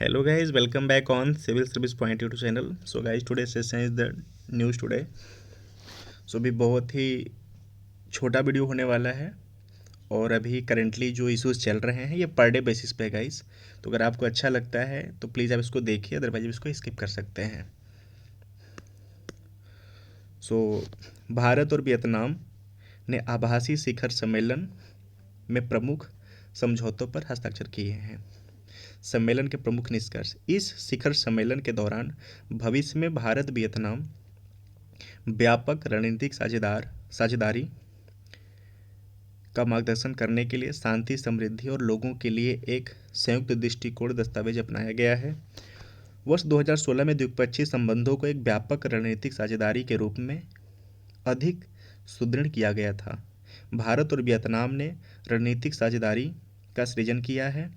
Hello guys, welcome back on Civil Service Point YouTube channel. So guys, today's session is the news today. So अभी बहुत ही छोटा video होने वाला है और अभी करेंटली जो इश्यूज चल रहे हैं ये पर डे बेसिस पे है गाइस। तो अगर आपको अच्छा लगता है तो प्लीज़ आप इसको देखिए, अदरवाइज इसको स्किप कर सकते हैं। सो भारत और वियतनाम ने आभासी शिखर सम्मेलन में प्रमुख समझौतों पर हस्ताक्षर किए हैं। सम्मेलन के प्रमुख निष्कर्ष: इस शिखर सम्मेलन के दौरान भविष्य में भारत वियतनाम व्यापक रणनीतिक साझेदारी का मार्गदर्शन करने के लिए शांति, समृद्धि और लोगों के लिए एक संयुक्त दृष्टिकोण दस्तावेज अपनाया गया है। वर्ष 2016 में द्विपक्षीय संबंधों को एक व्यापक रणनीतिक साझेदारी के रूप में अधिक सुदृढ़ किया गया था। भारत और वियतनाम ने रणनीतिक साझेदारी का सृजन किया है।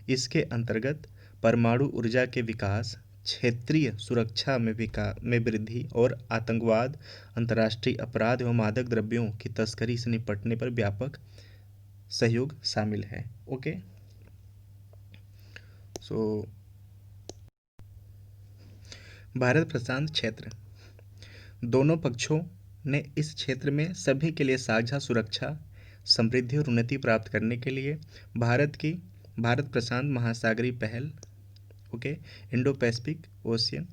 इसके अंतर्गत परमाणु ऊर्जा के विकास, क्षेत्रीय सुरक्षा में वृद्धि और आतंकवाद, अंतर्राष्ट्रीय अपराध एवं मादक द्रव्यों की तस्करी से निपटने पर व्यापक सहयोग शामिल है। ओके, सो भारत प्रशांत क्षेत्र, दोनों पक्षों ने इस क्षेत्र में सभी के लिए साझा सुरक्षा, समृद्धि और उन्नति प्राप्त करने के लिए भारत प्रशांत महासागरीय पहल Indo Pacific ocean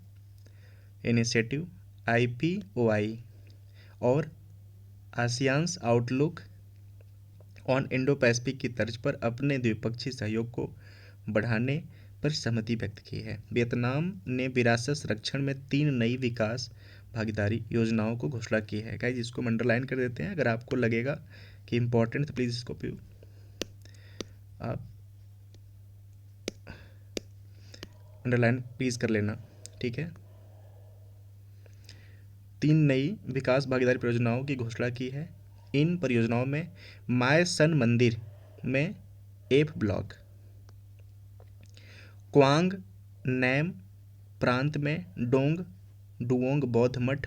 initiative IPOI और आसियान्स आउटलुक ऑन इंडो पैसिफिक की तर्ज पर अपने द्विपक्षीय सहयोग को बढ़ाने पर सहमति व्यक्त की है। वियतनाम ने विरासत संरक्षण में 3 नई विकास भागीदारी योजनाओं को घोषणा की है। गाइस, इसको अंडरलाइन कर देते हैं। अगर आपको लगेगा कि इम्पोर्टेंट तो प्लीज़ इसको आप अंडरलाइन प्लीज़ कर लेना, ठीक है। 3 नई विकास भागीदारी परियोजनाओं की घोषणा की है। इन परियोजनाओं में माय सन मंदिर में F ब्लॉक, क्वांग नैम प्रांत में डोंग डुओंग बौद्ध मठ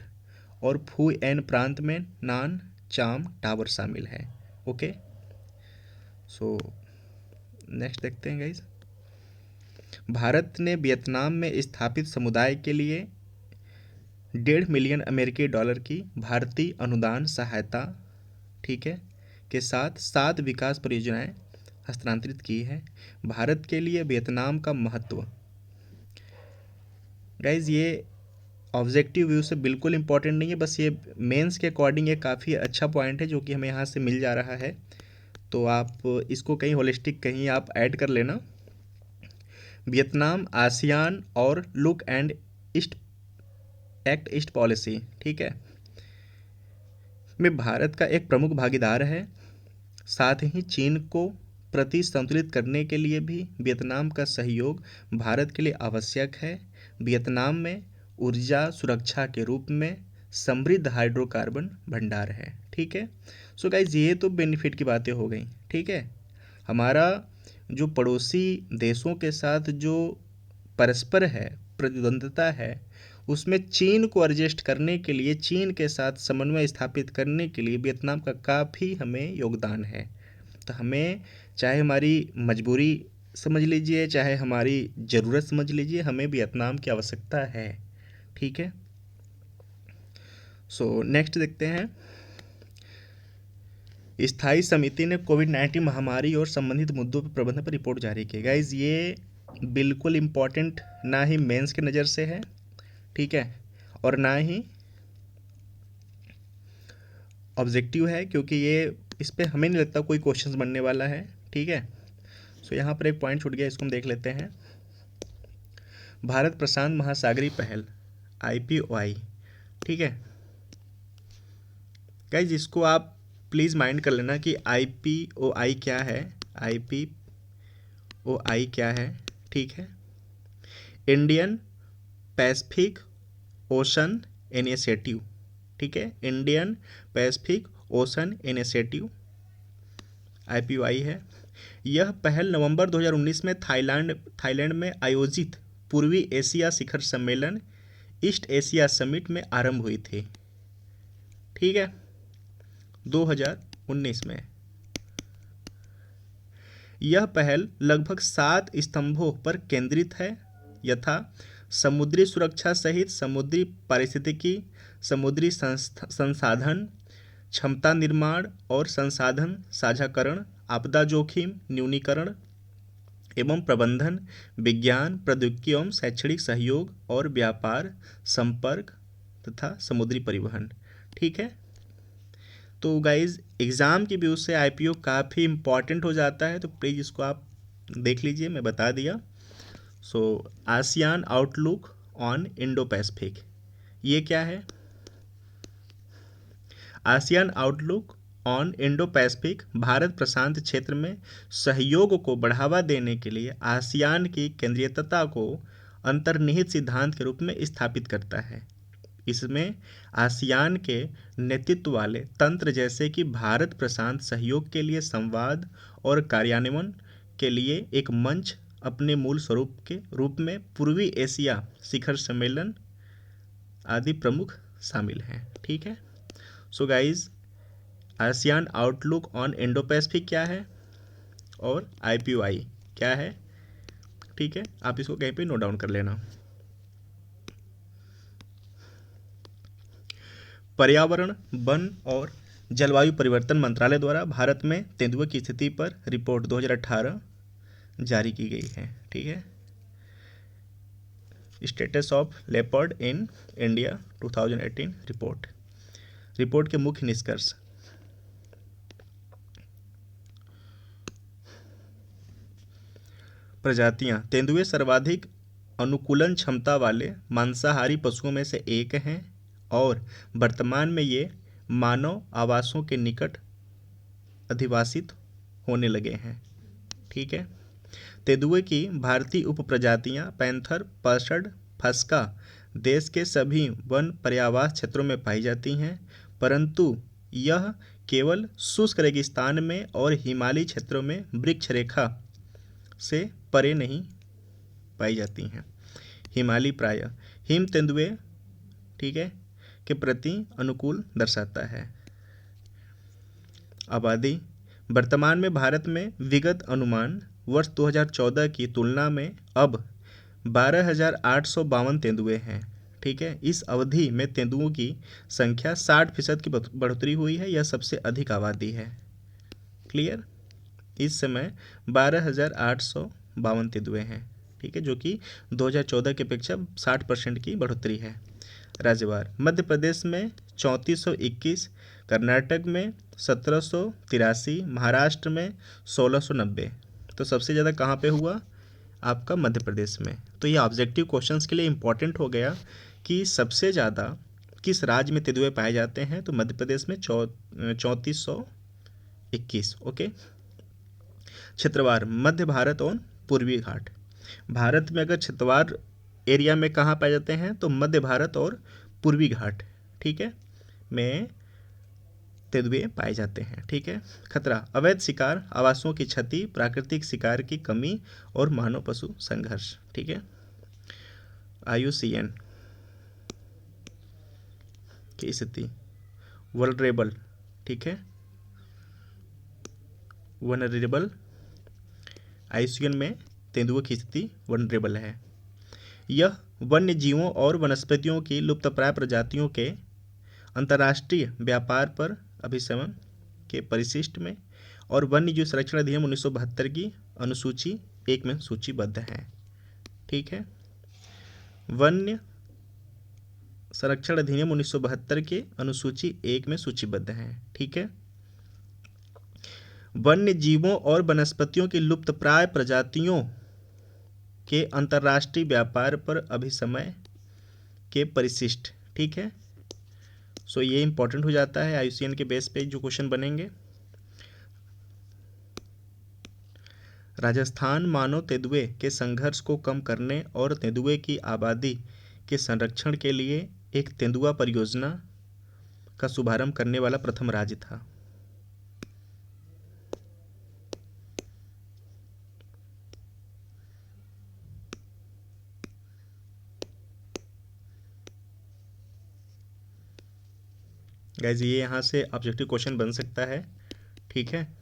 और फू एन प्रांत में नान चाम टावर शामिल है। ओके, सो नेक्स्ट देखते हैं गाइस। भारत ने वियतनाम में स्थापित समुदाय के लिए $1.5 मिलियन अमेरिकी डॉलर की भारतीय अनुदान सहायता, ठीक है, के साथ 7 विकास परियोजनाएं हस्तांतरित की है। भारत के लिए वियतनाम का महत्व, गाइज ये ऑब्जेक्टिव व्यू से बिल्कुल इंपॉर्टेंट नहीं है, बस ये मेंस के अकॉर्डिंग ये काफ़ी अच्छा पॉइंट है जो कि हमें यहाँ से मिल जा रहा है। तो आप इसको कहीं होलिस्टिक कहीं आप ऐड कर लेना। वियतनाम आसियान और look and east act east policy, ठीक है, में भारत का एक प्रमुख भागीदार है। साथ ही चीन को प्रति संतुलित करने के लिए भी वियतनाम का सहयोग भारत के लिए आवश्यक है। वियतनाम में ऊर्जा सुरक्षा के रूप में समृद्ध हाइड्रोकार्बन भंडार है, ठीक है। सो गाइज, ये तो बेनिफिट की बातें हो गई, ठीक है। हमारा जो पड़ोसी देशों के साथ जो परस्पर है प्रतिद्वंद्विता है, उसमें चीन को एडजस्ट करने के लिए, चीन के साथ समन्वय स्थापित करने के लिए वियतनाम का काफ़ी हमें योगदान है। तो हमें, चाहे हमारी मजबूरी समझ लीजिए, चाहे हमारी ज़रूरत समझ लीजिए, हमें वियतनाम की आवश्यकता है, ठीक है। सो नेक्स्ट देखते हैं। स्थायी समिति ने कोविड-19 महामारी और संबंधित मुद्दों पर प्रबंधन पर रिपोर्ट जारी की। गाइज, ये बिल्कुल इम्पॉर्टेंट ना ही मेंस के नज़र से है, ठीक है, और ना ही ऑब्जेक्टिव है, क्योंकि ये इस पर हमें नहीं लगता कोई क्वेश्चन बनने वाला है, ठीक है। सो यहाँ पर एक पॉइंट छूट गया, इसको हम देख लेते हैं। भारत प्रशांत महासागरीय पहल IPOI, ठीक है। गाइज, इसको आप प्लीज़ माइंड कर लेना कि IPOI क्या है, IPOI क्या है, ठीक है। इंडियन पैसिफिक ओशन इनिशिएटिव, ठीक है, Indian Pacific ocean initiative IPOI है। यह पहल नवंबर 2019 में थाईलैंड में आयोजित पूर्वी एशिया शिखर सम्मेलन ईस्ट एशिया समिट में आरंभ हुई थी, ठीक है, 2019 में। यह पहल लगभग 7 स्तंभों पर केंद्रित है, यथा समुद्री सुरक्षा सहित समुद्री पारिस्थितिकी, समुद्री संसाधन क्षमता निर्माण और संसाधन साझाकरण, आपदा जोखिम न्यूनीकरण एवं प्रबंधन, विज्ञान प्रौद्योगिकी एवं शैक्षणिक सहयोग और व्यापार संपर्क तथा समुद्री परिवहन। ठीक है, तो गाइज एग्ज़ाम के व्यू से आईपीओ काफ़ी इम्पॉर्टेंट हो जाता है, तो प्लीज़ इसको आप देख लीजिए, मैं बता दिया। So ASEAN outlook on Indo Pacific, ये क्या है? ASEAN outlook on Indo Pacific Bharat प्रशांत क्षेत्र में सहयोग को बढ़ावा देने के लिए आसियान की केंद्रीयता को अंतर्निहित सिद्धांत के रूप में स्थापित करता है। इसमें आसियान के नेतृत्व वाले तंत्र जैसे कि भारत प्रशांत सहयोग के लिए संवाद और कार्यान्वयन के लिए एक मंच अपने मूल स्वरूप के रूप में पूर्वी एशिया शिखर सम्मेलन आदि प्रमुख शामिल हैं। ठीक है, so guys ASEAN outlook on Indo Pacific क्या है और आईपीओआई क्या है? ठीक है, आप इसको कहीं पे नोट डाउन कर लेना। पर्यावरण वन और जलवायु परिवर्तन मंत्रालय द्वारा भारत में तेंदुए की स्थिति पर रिपोर्ट 2018 जारी की गई है। ठीक है, status of leopard in India 2018 report के मुख्य निष्कर्ष। प्रजातियां तेंदुए सर्वाधिक अनुकूलन क्षमता वाले मांसाहारी पशुओं में से एक हैं और वर्तमान में ये मानव आवासों के निकट अधिवासित होने लगे हैं। ठीक है, तेंदुए की भारतीय उपप्रजातियां पैंथर, पसर्ड, फस्का देश के सभी वन पर्यावास क्षेत्रों में पाई जाती हैं, परंतु यह केवल शुष्क रेगिस्तान में और हिमालयी क्षेत्रों में वृक्ष रेखा से परे नहीं पाई जाती हैं। हिमालय प्रायः हिम तेंदुए, ठीक है, के प्रति अनुकूल दर्शाता है। आबादी वर्तमान में भारत में विगत अनुमान वर्ष 2014 की तुलना में अब 12,852 तेंदुए हैं। ठीक है, इस अवधि में तेंदुओं की संख्या 60% की बढ़ोतरी हुई है, यह सबसे अधिक आबादी है। क्लियर, इस समय 12,852 तेंदुए हैं। ठीक है, जो कि 2014 की अपेक्षा 60% की बढ़ोतरी है। राज्यवार मध्य प्रदेश में 3421, कर्नाटक में 1783, महाराष्ट्र में 1690। तो सबसे ज़्यादा कहाँ पे हुआ? आपका मध्य प्रदेश में। तो ये ऑब्जेक्टिव क्वेश्चंस के लिए इम्पोर्टेंट हो गया कि सबसे ज़्यादा किस राज्य में तेंदुए पाए जाते हैं, तो मध्य प्रदेश में 3421। ओके, क्षेत्रवार मध्य भारत और पूर्वी घाट। भारत में अगर क्षेत्रवार एरिया में कहाँ पाए जाते हैं, तो मध्य भारत और पूर्वी घाट, ठीक है, में तेंदुए पाए जाते हैं। ठीक है, खतरा अवैध शिकार, आवासों की क्षति, प्राकृतिक शिकार की कमी और मानव पशु संघर्ष। ठीक है, IUCN की स्थिति वल्नरेबल, ठीक है, वनरेबल, IUCN में तेंदुए की स्थिति वनरेबल है। यह वन्य जीवों और वनस्पतियों की लुप्तप्राय प्रजातियों के अंतर्राष्ट्रीय व्यापार पर अभिशमन के परिशिष्ट में और वन्य जीव संरक्षण अधिनियम 1972 की अनुसूची 1 में सूचीबद्ध है। ठीक है, वन्य संरक्षण अधिनियम 1972 के अनुसूची 1 में सूचीबद्ध है। ठीक है, वन्य जीवों और वनस्पतियों की लुप्तप्राय प्रजातियों के अंतर्राष्ट्रीय व्यापार पर अभिसमय के परिशिष्ट। ठीक है, सो ये इंपॉर्टेंट हो जाता है IUCN के बेस पे जो क्वेश्चन बनेंगे। राजस्थान मानव तेंदुए के संघर्ष को कम करने और तेंदुए की आबादी के संरक्षण के लिए एक तेंदुआ परियोजना का शुभारंभ करने वाला प्रथम राज्य था। गाइज ये यहाँ से ऑब्जेक्टिव क्वेश्चन बन सकता है। ठीक है,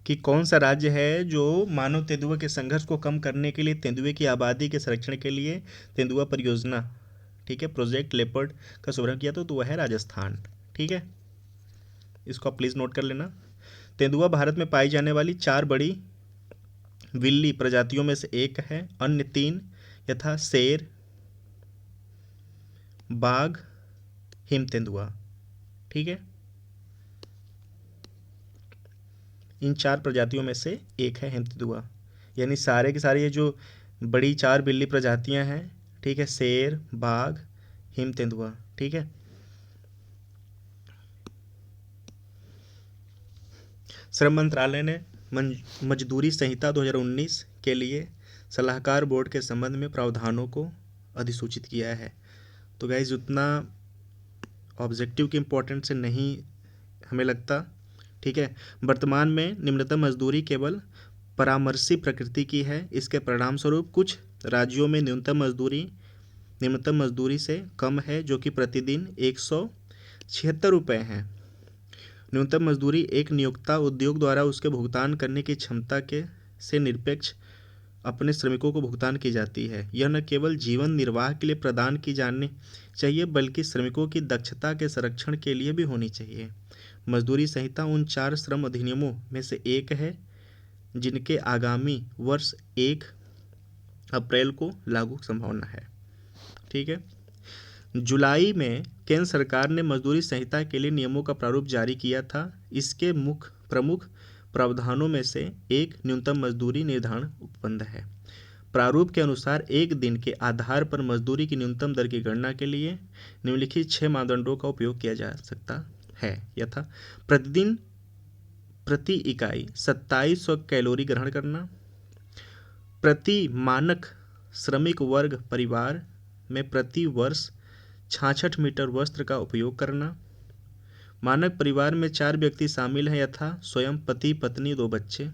कि कौन सा राज्य है जो मानव तेंदुआ के संघर्ष को कम करने के लिए तेंदुए की आबादी के संरक्षण के लिए तेंदुआ परियोजना, ठीक है, प्रोजेक्ट लेपर्ड का शुभारंभ किया था, तो वह है राजस्थान। ठीक है, इसको आप प्लीज़ नोट कर लेना। तेंदुआ भारत में पाई जाने वाली 4 बड़ी विल्ली प्रजातियों में से एक है। अन्य 3 यथा शेर, बाघ, हिम तेंदुआ, ठीक है, इन 4 प्रजातियों में से एक है हिम तेंदुआ। यानी सारे के सारे ये जो बड़ी 4 बिल्ली प्रजातियां हैं, ठीक है, शेर, बाघ, हिम तेंदुआ, ठीक है। श्रम मंत्रालय ने मजदूरी संहिता 2019 के लिए सलाहकार बोर्ड के संबंध में प्रावधानों को अधिसूचित किया है। तो गाइज उतना ऑब्जेक्टिव के इम्पोर्टेंट से नहीं हमें लगता, ठीक है। वर्तमान में निम्नतम मजदूरी केवल परामर्शी प्रकृति की है। इसके परिणाम स्वरूप कुछ राज्यों में निम्नतम मजदूरी से कम है, जो कि प्रतिदिन 176 रुपये है। न्यूनतम मजदूरी एक नियोक्ता उद्योग द्वारा उसके भुगतान करने की क्षमता के से निरपेक्ष अपने श्रमिकों को भुगतान की जाती है। यह न केवल जीवन निर्वाह के लिए प्रदान की जानी चाहिए, बल्कि श्रमिकों की दक्षता के संरक्षण के लिए भी होनी चाहिए। मजदूरी संहिता उन 4 श्रम अधिनियमों में से एक है जिनके आगामी वर्ष 1 अप्रैल को लागू संभावना है, ठीक है। जुलाई में केंद्र सरकार ने मजदूरी संहिता के लिए नियमों का प्रारूप जारी किया था। इसके प्रमुख प्रावधानों में से एक न्यूनतम मजदूरी निर्धारण उपबंध है। प्रारूप के अनुसार एक दिन के आधार पर मजदूरी की न्यूनतम दर की गणना के लिए निम्नलिखित 6 मानदंडों का उपयोग किया जा सकता है, यथा प्रतिदिन प्रति इकाई 2700 कैलोरी ग्रहण करना, प्रति मानक श्रमिक वर्ग परिवार में प्रति वर्ष 66 मीटर वस्त्र का उपयोग करना, मानक परिवार में 4 व्यक्ति शामिल हैं यथा स्वयं पति पत्नी 2 बच्चे,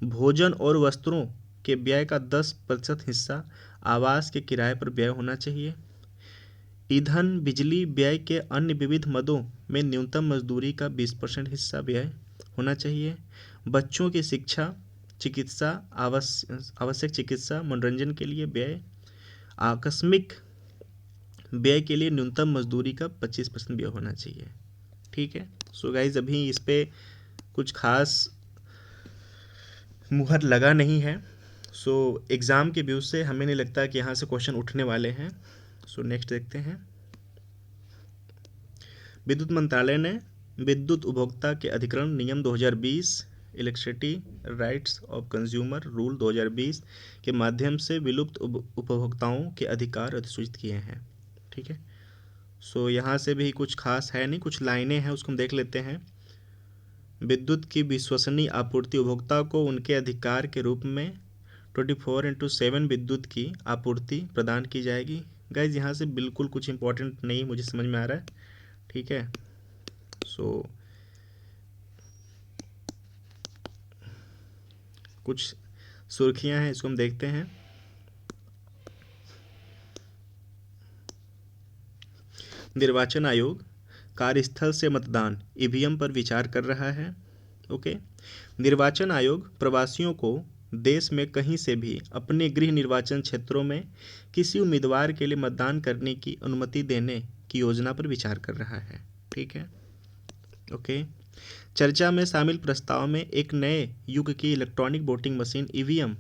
भोजन और वस्त्रों के व्यय का 10% हिस्सा आवास के किराए पर व्यय होना चाहिए, ईंधन बिजली व्यय के अन्य विविध मदों में न्यूनतम मजदूरी का 20% हिस्सा व्यय होना चाहिए, बच्चों की शिक्षा चिकित्सा आवश्यक चिकित्सा मनोरंजन के लिए व्यय, आकस्मिक व्यय के लिए न्यूनतम मजदूरी का 25% व्यय होना चाहिए, ठीक है। सो गाइज अभी इस पे कुछ खास मुहर लगा नहीं है। सो एग्ज़ाम के व्यू से हमें नहीं लगता कि यहाँ से क्वेश्चन उठने वाले हैं। सो नेक्स्ट देखते हैं। विद्युत मंत्रालय ने विद्युत उपभोक्ता के अधिग्रहण नियम 2020 electricity rights of consumer rule 2020 के माध्यम से विलुप्त उपभोक्ताओं के अधिकार अधिसूचित किए हैं, ठीक है। सो यहाँ से भी कुछ खास है नहीं, कुछ लाइनें हैं उसको हम देख लेते हैं। विद्युत की विश्वसनीय आपूर्ति उपभोक्ता को उनके अधिकार के रूप में 24/7 विद्युत की आपूर्ति प्रदान की जाएगी। गाइज यहाँ से बिल्कुल कुछ इंपॉर्टेंट नहीं मुझे समझ में आ रहा है, ठीक है। सो कुछ सुर्खियां हैं, इसको हम देखते हैं। निर्वाचन आयोग कार्यस्थल से मतदान ईवीएम पर विचार कर रहा है। ओके, निर्वाचन आयोग प्रवासियों को देश में कहीं से भी अपने गृह निर्वाचन क्षेत्रों में किसी उम्मीदवार के लिए मतदान करने की अनुमति देने की योजना पर विचार कर रहा है, ठीक है। ओके, चर्चा में शामिल प्रस्ताव में एक नए युग की इलेक्ट्रॉनिक वोटिंग मशीन ईवीएम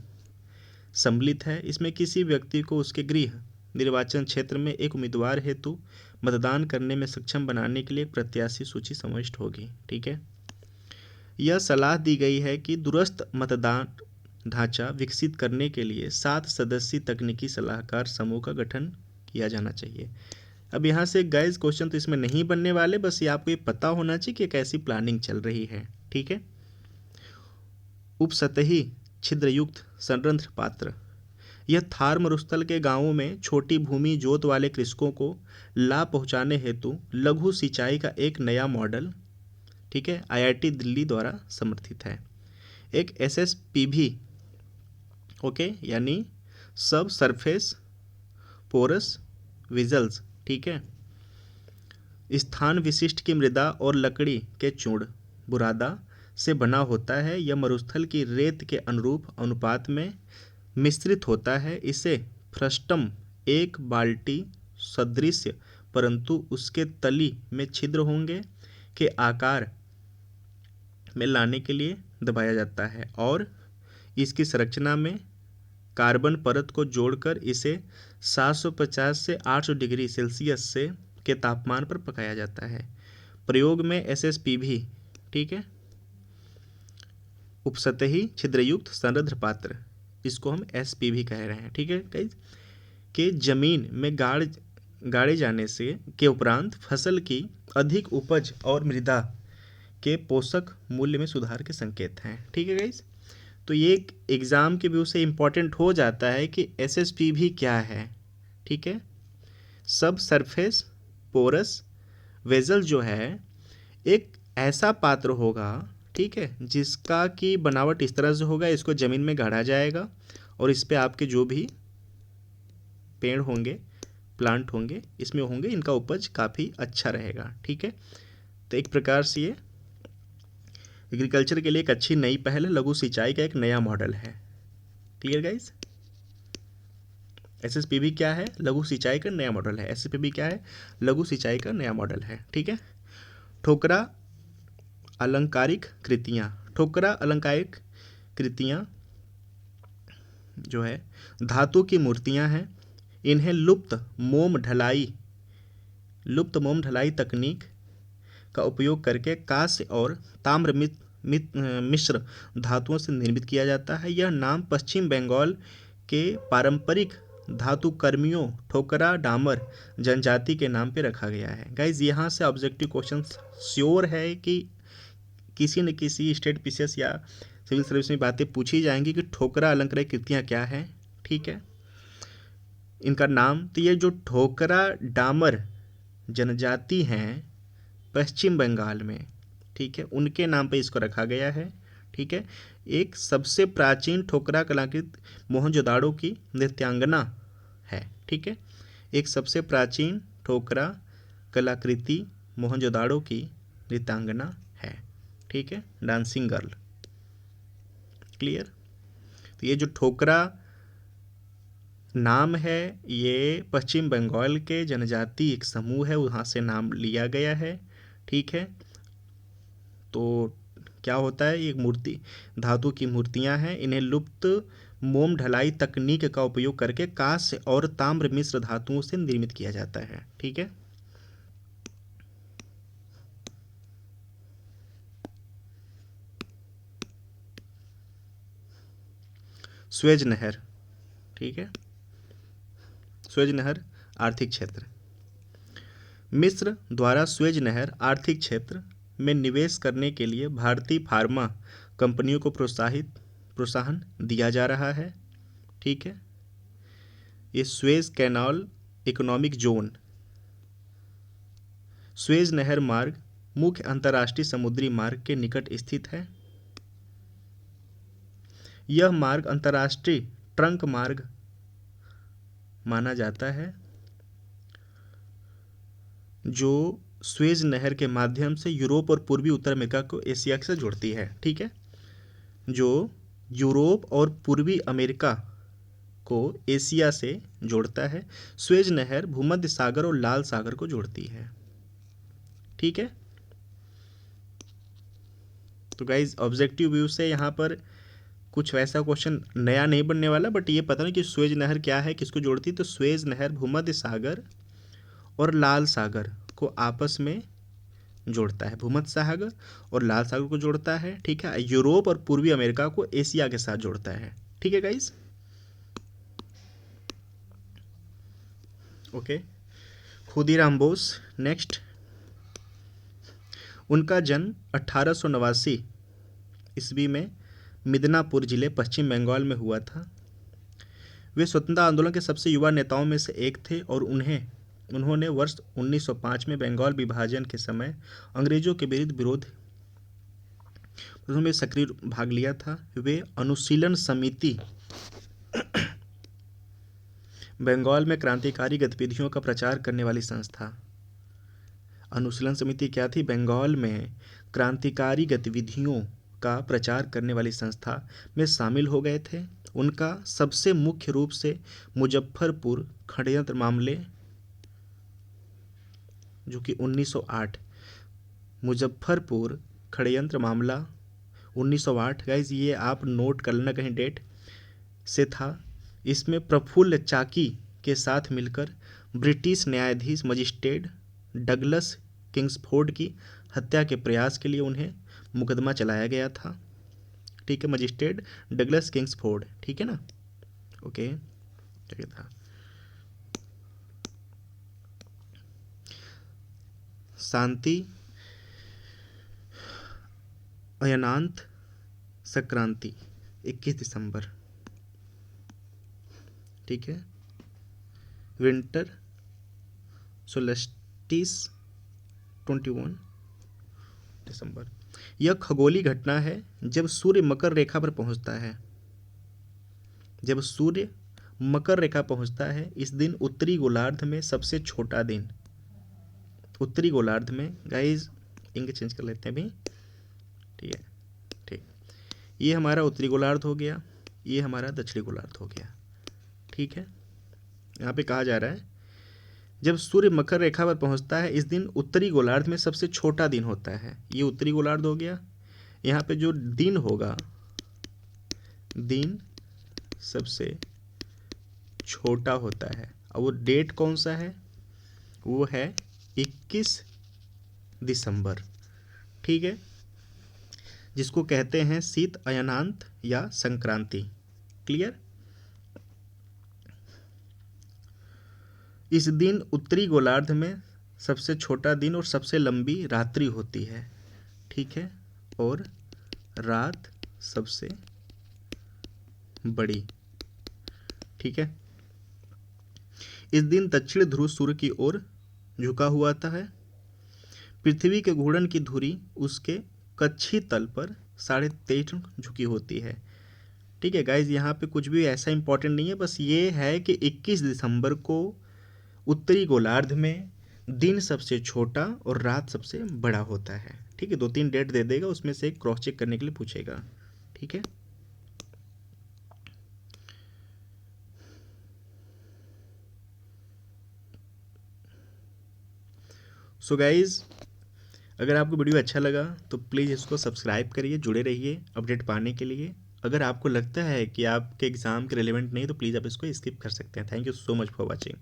सम्मिलित है। इसमें किसी व्यक्ति को उसके गृह निर्वाचन क्षेत्र में एक उम्मीदवार हेतु मतदान करने में सक्षम बनाने के लिए प्रत्याशी सूची समाविष्ट होगी, ठीक है। यह सलाह दी गई है कि दूरस्थ मतदान ढांचा विकसित करने के लिए 7 सदस्यीय तकनीकी सलाहकार समूह का गठन किया जाना चाहिए। अब यहाँ से गाइस क्वेश्चन तो इसमें नहीं बनने वाले, बस ये आपको ये पता होना चाहिए कि कैसी प्लानिंग चल रही है, ठीक है। उपसतही छिद्रयुक्त संरंध्र पात्र, यह थार मरुस्थल के गांवों में छोटी भूमि जोत वाले कृषकों को लाभ पहुंचाने हेतु लघु सिंचाई का एक नया मॉडल, ठीक है, आईआईटी दिल्ली द्वारा समर्थित है। एक एसएसपीवी, ओके, यानी सब सरफेस पोरस विजल्स, ठीक है, स्थान विशिष्ट की मृदा और लकड़ी के चूर्ण बुरादा से बना होता है। यह मरुस्थल की रेत के अनुरूप अनुपात में मिश्रित होता है। इसे फ्रस्टम एक बाल्टी सदृश परंतु उसके तली में छिद्र होंगे के आकार में लाने के लिए दबाया जाता है और इसकी संरचना में कार्बन परत को जोड़कर इसे 750 से 800 डिग्री सेल्सियस से के तापमान पर पकाया जाता है। प्रयोग में एसएसपीवी, ठीक है, उपसतही छिद्रयुक्त संरद्र पात्र, इसको हम एसपीवी कह रहे हैं, ठीक है गाइस, के जमीन में गाड़े जाने से के उपरांत फसल की अधिक उपज और मृदा के पोषक मूल्य में सुधार के संकेत हैं, ठीक है गाइस। तो ये एक एग्जाम के व्यू से इम्पॉर्टेंट हो जाता है कि एसएसपीवी क्या है, ठीक है। सब सरफेस पोरस वेजल जो है एक ऐसा पात्र होगा, ठीक है, जिसका की बनावट इस तरह से होगा, इसको ज़मीन में गाड़ा जाएगा और इस पे आपके जो भी पेड़ होंगे, प्लांट होंगे, इसमें होंगे, इनका उपज काफ़ी अच्छा रहेगा, ठीक है। तो एक प्रकार से ये एग्रीकल्चर के लिए एक अच्छी नई पहल है, लघु सिंचाई का एक नया मॉडल है। Clear guys? एसएसपीवी क्या है? लघु सिंचाई का नया मॉडल है। एसएसपीवी क्या है? लघु सिंचाई का नया मॉडल है, ठीक है। ठोकरा अलंकारिक कृतियाँ। ठोकरा अलंकारिक कृतियाँ जो है धातु की मूर्तियाँ हैं। इन्हें लुप्त मोम ढलाई तकनीक का उपयोग करके कांस्य और ताम्र मिश्र धातुओं से निर्मित किया जाता है। यह नाम पश्चिम बंगाल के पारंपरिक धातु कर्मियों ठोकरा डामर जनजाति के नाम पे रखा गया है। गाइज यहाँ से ऑब्जेक्टिव क्वेश्चन श्योर है कि किसी न किसी स्टेट पीसीएस या सिविल सर्विस में बातें पूछी जाएंगी कि ठोकरा अलंकारिक कृतियाँ क्या हैं, ठीक है, इनका नाम। तो ये जो ठोकरा डामर जनजाति हैं पश्चिम बंगाल में, ठीक है, उनके नाम पे इसको रखा गया है, ठीक है। एक सबसे प्राचीन ठोकरा कलाकृति मोहनजोदाड़ो की नृत्यांगना है, ठीक है। एक सबसे प्राचीन ठोकरा कलाकृति मोहनजोदाड़ो की नृत्यांगना है, ठीक है, डांसिंग गर्ल। क्लियर? तो ये जो ठोकरा नाम है ये पश्चिम बंगाल के जनजाति एक समूह है, वहाँ से नाम लिया गया है, ठीक है। तो क्या होता है, एक मूर्ति धातु की मूर्तियां हैं। इन्हें लुप्त मोम ढलाई तकनीक का उपयोग करके कांस्य और ताम्र मिश्र धातुओं से निर्मित किया जाता है, ठीक है। स्वेज नहर, ठीक है, स्वेज नहर आर्थिक क्षेत्र। मिस्र द्वारा स्वेज नहर आर्थिक क्षेत्र में निवेश करने के लिए भारतीय फार्मा कंपनियों को प्रोत्साहन दिया जा रहा है, ठीक है। ये Suez canal economic zone, Suez नहर मार्ग मुख्य अंतर्राष्ट्रीय समुद्री मार्ग के निकट स्थित है। यह मार्ग अंतर्राष्ट्रीय ट्रंक मार्ग माना जाता है जो स्वेज नहर के माध्यम से यूरोप और पूर्वी उत्तर अमेरिका को एशिया से जोड़ती है, ठीक है, जो यूरोप और पूर्वी अमेरिका को एशिया से जोड़ता है। स्वेज नहर भूमध्य सागर और लाल सागर को जोड़ती है, ठीक है। तो गाइज ऑब्जेक्टिव व्यू से यहाँ पर कुछ वैसा क्वेश्चन नया नहीं बनने वाला, बट ये पता नहीं कि स्वेज नहर क्या है, किसको जोड़ती है। तो स्वेज नहर भूमध्य सागर और लाल सागर को आपस में जोड़ता है, भूमध्य सागर और लाल सागर को जोड़ता है, ठीक है। यूरोप और पूर्वी अमेरिका को एशिया के साथ जोड़ता है, ठीक है guys. Okay, Khudiram Bose next. उनका जन्म 1889 ईस्वी में मिदनापुर जिले पश्चिम बंगाल में हुआ था। वे स्वतंत्रता आंदोलन के सबसे युवा नेताओं में से एक थे और उन्होंने वर्ष 1905 में बंगाल विभाजन के समय अंग्रेजों के विरोध में सक्रिय भाग लिया था। वे अनुशीलन समिति बंगाल में क्रांतिकारी गतिविधियों का प्रचार करने वाली संस्था। अनुशीलन समिति क्या थी? बंगाल में क्रांतिकारी गतिविधियों का प्रचार करने वाली संस्था में शामिल हो गए थे। उनका सबसे मुख्य रूप से मुजफ्फरपुर षड्यंत्र मामले, जो कि 1908, मुजफ्फरपुर षड्यंत्र मामला 1908, गाइज ये आप नोट कर लेना कहीं डेट से था। इसमें प्रफुल्ल चाकी के साथ मिलकर ब्रिटिश न्यायाधीश मजिस्ट्रेट डगलस किंग्सफोर्ड की हत्या के प्रयास के लिए उन्हें मुकदमा चलाया गया था। ठीक है, मजिस्ट्रेट डगलस किंग्सफोर्ड, ठीक है ना, ओके, ठीक था। शांति अयनांत संक्रांति 21 दिसंबर, ठीक है। विंटर सोलस्टिस 21 दिसंबर। यह खगोलीय घटना है जब सूर्य मकर रेखा पर पहुंचता है। जब सूर्य मकर रेखा पहुंचता है, इस दिन उत्तरी गोलार्ध में सबसे छोटा दिन, उत्तरी गोलार्ध में, गाइज इंक चेंज कर लेते हैं अभी, ठीक है, ठीक, ये हमारा उत्तरी गोलार्ध हो गया, ये हमारा दक्षिणी गोलार्ध हो गया, ठीक है। यहाँ पे कहा जा रहा है जब सूर्य मकर रेखा पर पहुंचता है, इस दिन उत्तरी गोलार्ध में सबसे छोटा दिन होता है। ये उत्तरी गोलार्ध हो गया। यहाँ पे जो दिन होगा, दिन सबसे छोटा होता है, और वो डेट कौन सा है, वो है 21 दिसंबर, ठीक है, जिसको कहते हैं शीत अयनांत या संक्रांति। क्लियर। इस दिन उत्तरी गोलार्ध में सबसे छोटा दिन और सबसे लंबी रात्रि होती है, ठीक है, और रात सबसे बड़ी, ठीक है। इस दिन दक्षिण ध्रुव सूर्य की ओर झुका हुआ आता है। पृथ्वी के घूर्णन की धुरी उसके कक्षी तल पर 23.5 झुकी होती है, ठीक है। गाइज यहाँ पे कुछ भी ऐसा इंपॉर्टेंट नहीं है, बस ये है कि 21 दिसंबर को उत्तरी गोलार्ध में दिन सबसे छोटा और रात सबसे बड़ा होता है, ठीक है। 2-3 डेट दे देगा, उसमें से एक क्रॉस चेक करने के लिए पूछेगा, ठीक है। सो गाइज, अगर आपको वीडियो अच्छा लगा तो प्लीज़ इसको सब्सक्राइब करिए, जुड़े रहिए अपडेट पाने के लिए। अगर आपको लगता है कि आपके एग्ज़ाम के रिलेवेंट नहीं तो प्लीज़ आप इसको स्किप कर सकते हैं। Thank you so much for watching.